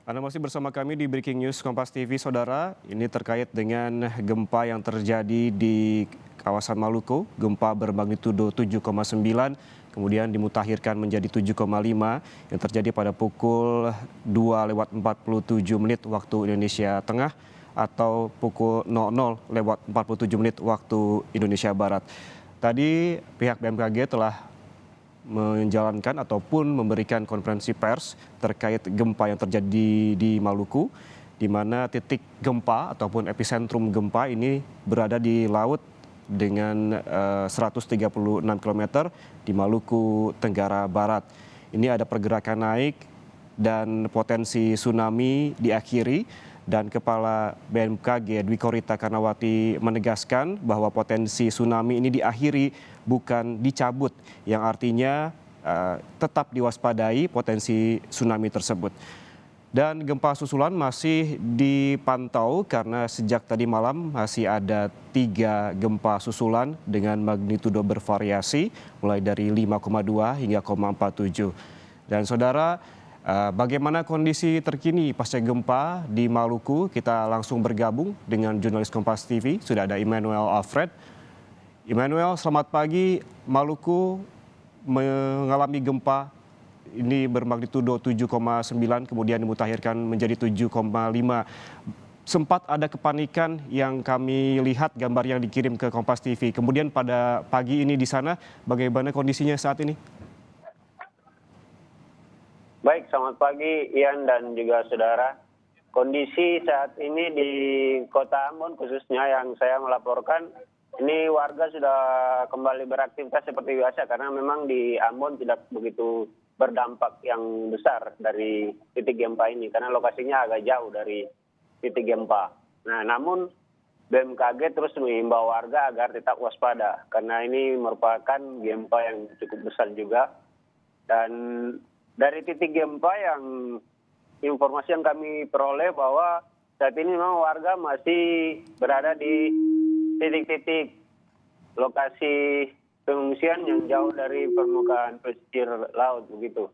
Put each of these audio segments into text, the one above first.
Anda masih bersama kami di Breaking News Kompas TV, Saudara. Ini terkait dengan gempa yang terjadi di kawasan Maluku. Gempa bermagnitudo 7,9, kemudian dimutakhirkan menjadi 7,5 yang terjadi pada pukul 2:47 waktu Indonesia Tengah atau pukul 00:47 waktu Indonesia Barat. Tadi pihak BMKG telah menjalankan ataupun memberikan konferensi pers terkait gempa yang terjadi di Maluku, di mana titik gempa ataupun epicentrum gempa ini berada di laut dengan 136 km di Maluku Tenggara Barat. Ini ada pergerakan naik dan potensi tsunami diakhiri, dan Kepala BMKG Dwi Korita Karnawati menegaskan bahwa potensi tsunami ini diakhiri bukan dicabut, yang artinya tetap diwaspadai potensi tsunami tersebut. Dan gempa susulan masih dipantau karena sejak tadi malam masih ada 3 gempa susulan dengan magnitudo bervariasi mulai dari 5,2 hingga 0,47. Dan saudara, bagaimana kondisi terkini pasca gempa di Maluku? Kita langsung bergabung dengan jurnalis Kompas TV, sudah ada Immanuel Alfred. Immanuel, selamat pagi. Maluku mengalami gempa ini bermagnitudo 7,9 kemudian dimutakhirkan menjadi 7,5. Sempat ada kepanikan yang kami lihat gambar yang dikirim ke Kompas TV. Kemudian pada pagi ini di sana bagaimana kondisinya saat ini? Baik, selamat pagi Ian dan juga saudara. Kondisi saat ini di Kota Ambon khususnya yang saya melaporkan, ini warga sudah kembali beraktivitas seperti biasa karena memang di Ambon tidak begitu berdampak yang besar dari titik gempa ini karena lokasinya agak jauh dari titik gempa. Nah, namun BMKG terus mengimbau warga agar tetap waspada karena ini merupakan gempa yang cukup besar juga. Dan dari titik gempa yang informasi yang kami peroleh bahwa saat ini memang warga masih berada di titik-titik lokasi pengungsian yang jauh dari permukaan pesisir laut begitu.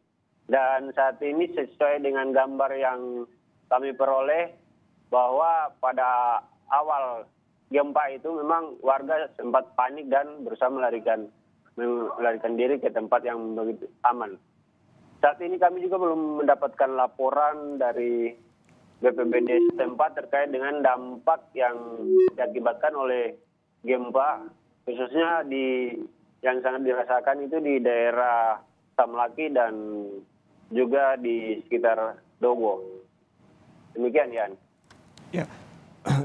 Dan saat ini sesuai dengan gambar yang kami peroleh bahwa pada awal gempa itu memang warga sempat panik dan berusaha melarikan diri ke tempat yang begitu aman. Saat ini kami juga belum mendapatkan laporan dari BPBD setempat terkait dengan dampak yang diakibatkan oleh gempa, khususnya yang sangat dirasakan itu di daerah Samlaki dan juga di sekitar Dogo. Demikian, Yan. Ya,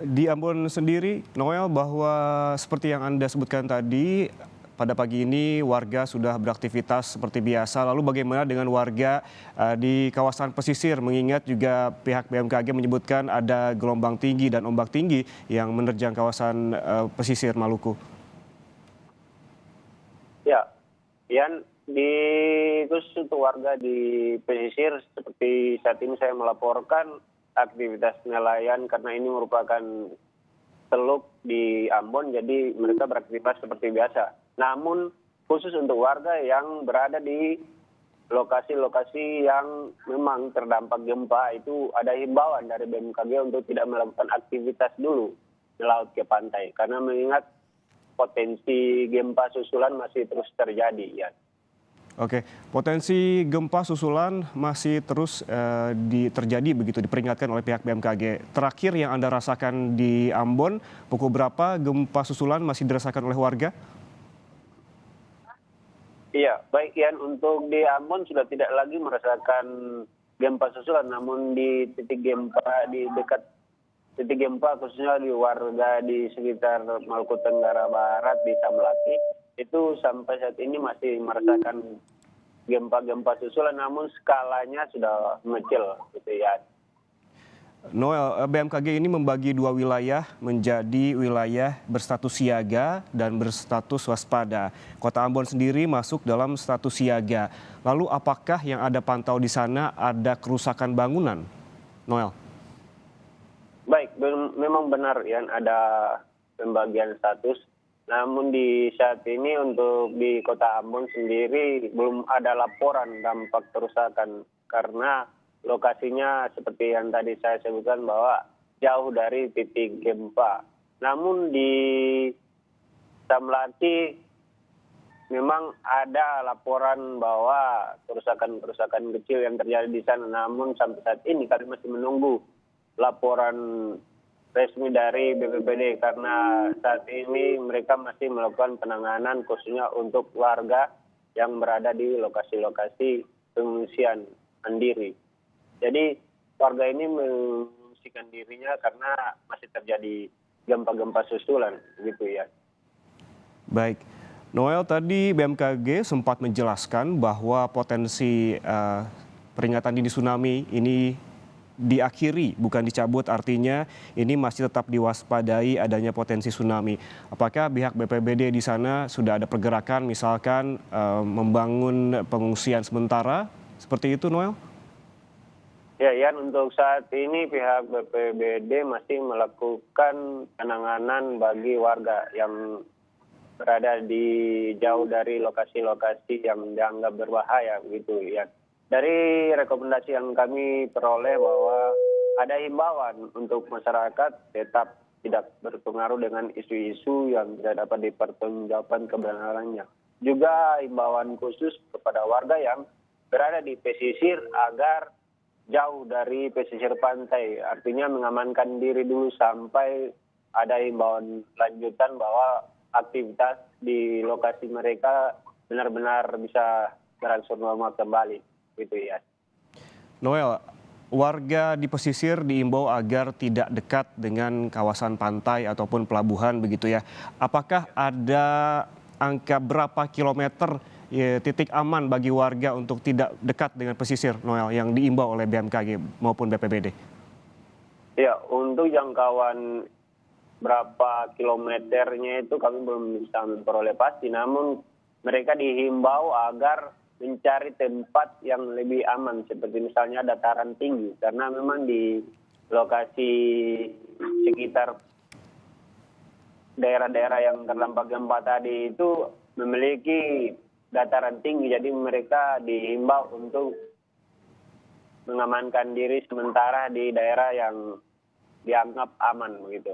di Ambon sendiri, Noel, bahwa seperti yang Anda sebutkan tadi, pada pagi ini warga sudah beraktivitas seperti biasa. Lalu bagaimana dengan warga di kawasan pesisir? Mengingat juga pihak BMKG menyebutkan ada gelombang tinggi dan ombak tinggi yang menerjang kawasan pesisir Maluku. Ya, Yan, khusus untuk warga di pesisir seperti saat ini saya melaporkan aktivitas nelayan karena ini merupakan teluk di Ambon, jadi mereka beraktivitas seperti biasa. Namun khusus untuk warga yang berada di lokasi-lokasi yang memang terdampak gempa itu ada himbauan dari BMKG untuk tidak melakukan aktivitas dulu di laut ke pantai karena mengingat potensi gempa susulan masih terus terjadi, ya. Oke, potensi gempa susulan masih terus terjadi begitu, diperingatkan oleh pihak BMKG. Terakhir yang Anda rasakan di Ambon, pukul berapa gempa susulan masih dirasakan oleh warga? Iya, baik Ian, untuk di Ambon sudah tidak lagi merasakan gempa susulan, namun di titik gempa di dekat titik gempa khususnya di warga di sekitar Maluku Tenggara Barat di Samlaki itu sampai saat ini masih merasakan gempa-gempa susulan, namun skalanya sudah mengecil, gitu ya. Noel, BMKG ini membagi 2 wilayah menjadi wilayah berstatus siaga dan berstatus waspada. Kota Ambon sendiri masuk dalam status siaga. Lalu apakah yang Anda pantau di sana ada kerusakan bangunan? Noel. Baik, memang benar ya ada pembagian status. Namun di saat ini untuk di Kota Ambon sendiri belum ada laporan dampak kerusakan karena lokasinya seperti yang tadi saya sebutkan bahwa jauh dari titik gempa. Namun di Samlati memang ada laporan bahwa kerusakan-kerusakan kecil yang terjadi di sana. Namun sampai saat ini kami masih menunggu laporan resmi dari BPBD karena saat ini mereka masih melakukan penanganan khususnya untuk warga yang berada di lokasi-lokasi pengungsian mandiri. Jadi warga ini mengungsikan dirinya karena masih terjadi gempa-gempa susulan, gitu ya. Baik, Noel, tadi BMKG sempat menjelaskan bahwa potensi peringatan dini tsunami ini diakhiri, bukan dicabut, artinya ini masih tetap diwaspadai adanya potensi tsunami. Apakah pihak BPBD di sana sudah ada pergerakan, misalkan membangun pengungsian sementara, seperti itu, Noel? Ya, Yan, untuk saat ini pihak BPBD masih melakukan penanganan bagi warga yang berada di jauh dari lokasi-lokasi yang dianggap berbahaya, gitu ya. Dari rekomendasi yang kami peroleh bahwa ada himbauan untuk masyarakat tetap tidak berpengaruh dengan isu-isu yang tidak dapat dipertanggungjawabkan kebenarannya. Juga himbauan khusus kepada warga yang berada di pesisir agar jauh dari pesisir pantai. Artinya mengamankan diri dulu sampai ada himbauan lanjutan bahwa aktivitas di lokasi mereka benar-benar bisa berangsur normal kembali. Gitu ya. Noel, warga di pesisir diimbau agar tidak dekat dengan kawasan pantai ataupun pelabuhan begitu ya. Apakah ada angka berapa kilometer titik aman bagi warga untuk tidak dekat dengan pesisir, Noel, yang diimbau oleh BMKG maupun BPBD? Ya, untuk jangkauan berapa kilometernya itu kami belum bisa memperoleh pasti, namun mereka dihimbau agar mencari tempat yang lebih aman, seperti misalnya dataran tinggi, karena memang di lokasi sekitar daerah-daerah yang terdampak gempa tadi itu memiliki dataran tinggi, jadi mereka dihimbau untuk mengamankan diri sementara di daerah yang dianggap aman, begitu.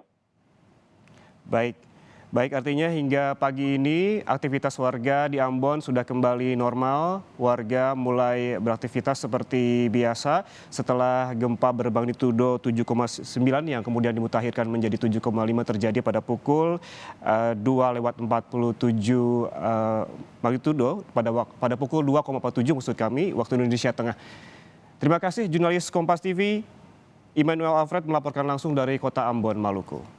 Baik, artinya hingga pagi ini aktivitas warga di Ambon sudah kembali normal. Warga mulai beraktivitas seperti biasa setelah gempa bermagnitudo 7,9 yang kemudian dimutakhirkan menjadi 7,5 terjadi pada pukul 2:47 magnitudo pada pukul 2,47 maksud kami waktu Indonesia Tengah. Terima kasih jurnalis Kompas TV Immanuel Alfred melaporkan langsung dari Kota Ambon, Maluku.